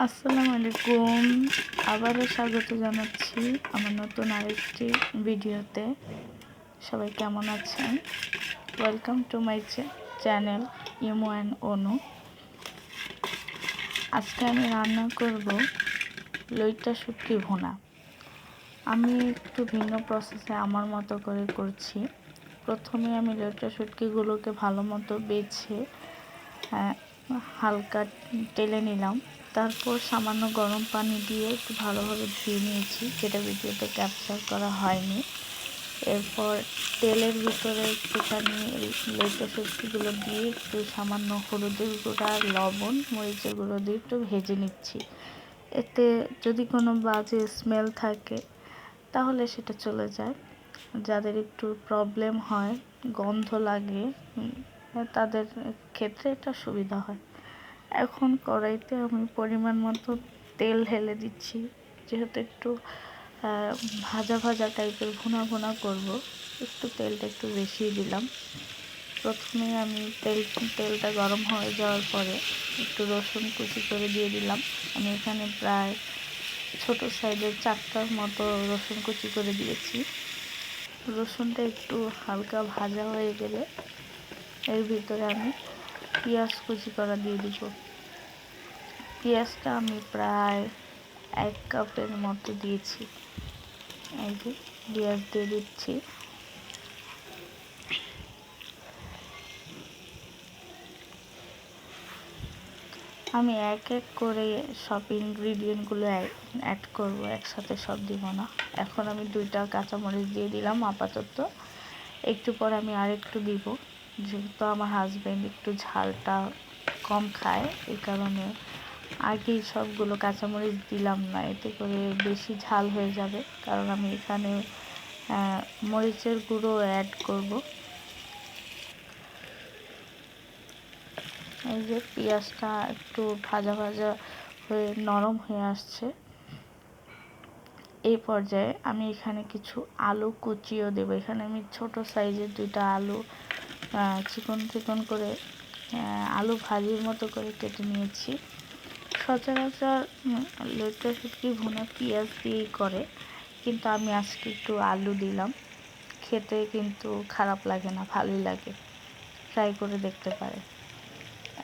আসসালামু আলাইকুম। আবারও স্বাগত জানাচ্ছি আমার নতুন আরেকটি ভিডিওতে। সবাই কেমন আছেন? Welcome to my channel Imo and Anu. আজকে আমি রান্না করব লইট্টা শুটকি ভুনা। আমি একটু ভিন্ন প্রসেসে আমার মতো করে করছি। প্রথমে আমি লইট্টা শুটকিগুলোকে ভালো মতো বেছে হালকা টেলে নিলাম। তারপর সামান্য গরম পানি দিয়ে একটু ভালোভাবে ধুয়ে নিয়েছি, যেটা ভিডিওতে ক্যাপচার করা হয়নি। এরপর তেলের ভিতরে একটুখানি লইট্টা শুটকিগুলো দিয়ে একটু সামান্য হলুদের গুঁড়া, লবণ, মরিচের গুঁড়ো দিয়ে একটু ভেজে নিচ্ছি। এতে যদি কোনো বাজে স্মেল থাকে তাহলে সেটা চলে যায়। যাদের একটু প্রবলেম হয়, গন্ধ লাগে, তাদের ক্ষেত্রে এটা সুবিধা হয়। এখন কড়াইতে আমি পরিমাণ মতো তেল ঢেলে দিচ্ছি, যেহেতু একটু ভাজা ভাজা টাইপের ভুনা ভুনা করব, একটু তেলটা একটু বেশি দিলাম। প্রথমে আমি তেলটা গরম হয়ে যাওয়ার পরে একটু রসুন কুচি করে দিয়ে দিলাম। আমি এখানে প্রায় ছোট সাইজের 4টার মতো রসুন কুচি করে দিয়েছি। রসুনটা একটু হালকা ভাজা হয়ে গেলে এর ভিতরে আমি পেঁয়াজ কুচি করা দিয়ে দিব। পেঁয়াজটা আমি প্রায় 1 কাপের মতো দিয়েছি। এই যে পেঁয়াজ দিয়ে দিচ্ছি। আমি এক এক করে সব ইনগ্রিডিয়েন্টগুলো অ্যাড করব, একসাথে সব দিব না। এখন আমি 2টা কাঁচামরিচ দিয়ে দিলাম আপাতত। একটু পর আমি আরেকটু দিব, যেহেতু আমার হাজব্যান্ড একটু ঝালটা কম খায়, এই কারণে আগেই সবগুলো কাঁচামরিচ দিলাম না, এতে করে বেশি ঝাল হয়ে যাবে। কারণ আমি এখানে মরিচের গুঁড়ো অ্যাড করব। এই যে পেঁয়াজটা একটু ভাজা ভাজা হয়ে নরম হয়ে আসছে, এই পর্যায়ে আমি এখানে কিছু আলু কুচিও দেবো। এখানে আমি ছোট সাইজের 2টা আলু চিকন চিকন করে আলু ভাজির মতো করে কেটে নিয়েছি। সচরাচর লইট্টা শুটকি ভুনা পেঁয়াজ দিয়েই করে, কিন্তু আমি আজকে একটু আলু দিলাম। খেতে কিন্তু খারাপ লাগে না, ভালোই লাগে, ট্রাই করে দেখতে পারে।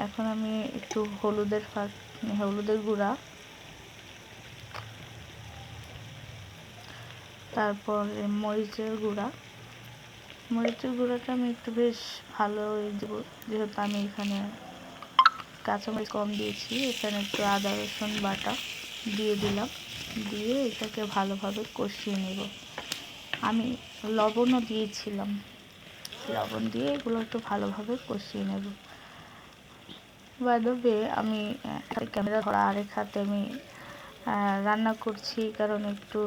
এখন আমি একটু হলুদের গুঁড়া, তারপর মরিচের গুঁড়াটা আমি একটু বেশ ভালো দেবো, যেহেতু আমি এখানে কাঁচামরিচ কম দিয়েছি। এখানে একটু আদা রসুন বাটা দিয়ে দিলাম, দিয়ে এটাকে ভালোভাবে কষিয়ে নেব। আমি লবণও দিয়েছিলাম, লবণ দিয়ে এগুলো একটু ভালোভাবে কষিয়ে নেব। বাই দ্য ওয়ে, আমি ক্যামেরা ধরা আরেক হাতে আমি রান্না করছি, কারণ একটু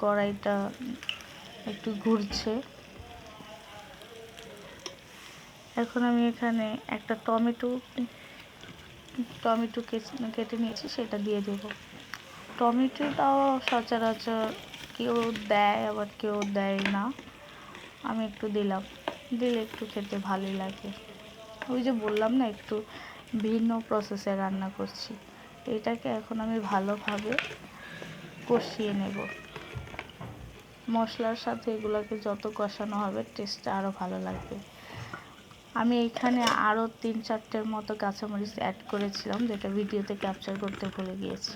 কড়াইটা একটু ঘুরছে। এখন আমি এখানে একটা টমেটো কেটে নিয়েছি, সেটা দিয়ে দেব। টমেটোটাও সচরাচর কেউ দেয়, আবার কেউ দেয় না। আমি একটু দিলাম, দিলে একটু খেতে ভালোই লাগে। ওই যে বললাম না, একটু ভিন্ন প্রসেসে রান্না করছি। এটাকে এখন আমি ভালোভাবে কষিয়ে নেব। মশলার সাথে এগুলোকে যত কষানো হবে টেস্টটা আরও ভালো লাগবে। আমি এখানে আরও 3-4টের মতো কাঁচামরিচ অ্যাড করেছিলাম, যেটা ভিডিওতে ক্যাপচার করতে ভুলে গিয়েছি।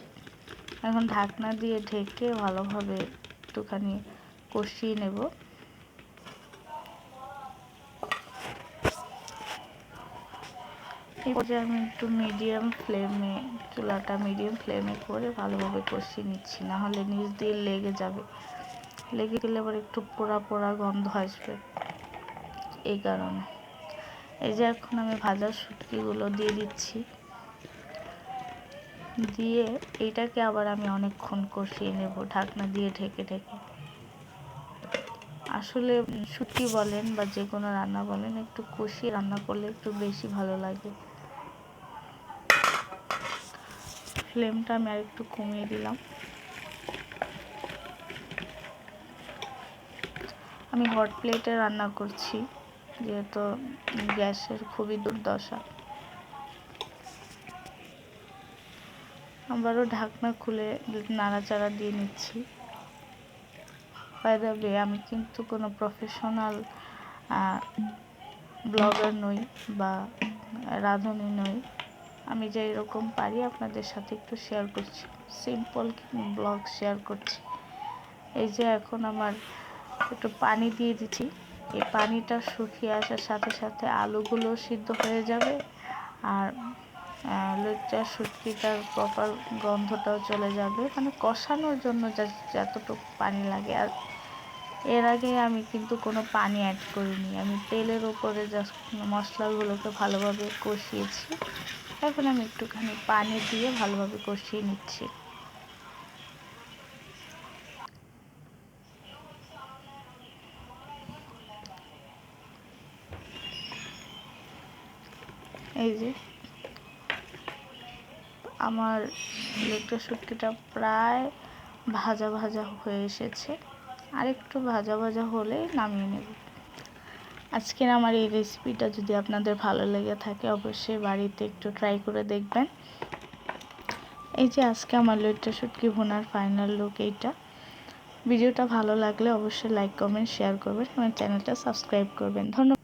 এখন ঢাকনা দিয়ে ঢেকে ভালোভাবে একটুখানি কষিয়ে নেব। এই পর্যায়ে আমি একটু চুলাটা মিডিয়াম ফ্লেমে করে ভালোভাবে কষিয়ে নিচ্ছি, না হলে নিচ দিয়ে লেগে যাবে। লেগে গেলে আবার একটু পোড়া পোড়া গন্ধ আসবে, এই কারণে। এই যে এখন আমি ভাজা শুটকিগুলো দিয়ে দিচ্ছি, দিয়ে এটাকে আবার আমি অনেকক্ষণ কষিয়ে নেব ঢাকনা দিয়ে ঢেকে ঢেকে। আসলে শুটকি বলেন বা যে কোনো রান্না বলেন, একটু কষিয়ে রান্না করলে একটু বেশি ভালো লাগে। ফ্লেমটা আমি আর একটু কমিয়ে দিলাম। আমি হট প্লেটে রান্না করছি, যেহেতু গ্যাসের খুবই দুর্দশা। আবারও ঢাকনা খুলে নাড়াচাড়া দিয়ে নিচ্ছি। বাই দ্য ওয়ে, আমি কিন্তু কোনো প্রফেশনাল ব্লগার নই বা রাঁধুনি নই। আমি যে এরকম পারি আপনাদের সাথে একটু শেয়ার করছি, সিম্পল ব্লগ শেয়ার করছি। এই যে এখন আমার একটু পানি দিয়ে দিচ্ছি। এই পানিটা শুকিয়ে আসার সাথে সাথে আলুগুলো সিদ্ধ হয়ে যাবে, আর লইট্টা শুটকিটার প্রপার গন্ধটাও চলে যাবে, মানে কষানোর জন্য যতটুকু পানি লাগে। আর এর আগে আমি কিন্তু কোনো পানি অ্যাড করিনি, আমি তেলের উপরে জাস্ট মশলাগুলোকে ভালোভাবে কষিয়েছি। এখন আমি একটুখানি পানি দিয়ে ভালোভাবে কষিয়ে নিচ্ছি। এই যে আমার লইট্টা শুটকিটা প্রায় ভাজা ভাজা হয়ে এসেছে, আর একটু ভাজা ভাজা হলেই নামিয়ে নেব। আজকের আমার এই রেসিপিটা যদি আপনাদের ভালো লেগে থাকে অবশ্যই বাড়িতে একটু ট্রাই করে দেখবেন। এই যে আজকে আমার লইট্টা শুটকি ভুনার ফাইনাল লুক এইটা। ভিডিওটা ভালো লাগলে অবশ্যই লাইক কমেন্ট শেয়ার করবেন এবং চ্যানেলটা সাবস্ক্রাইব করবেন। ধন্যবাদ।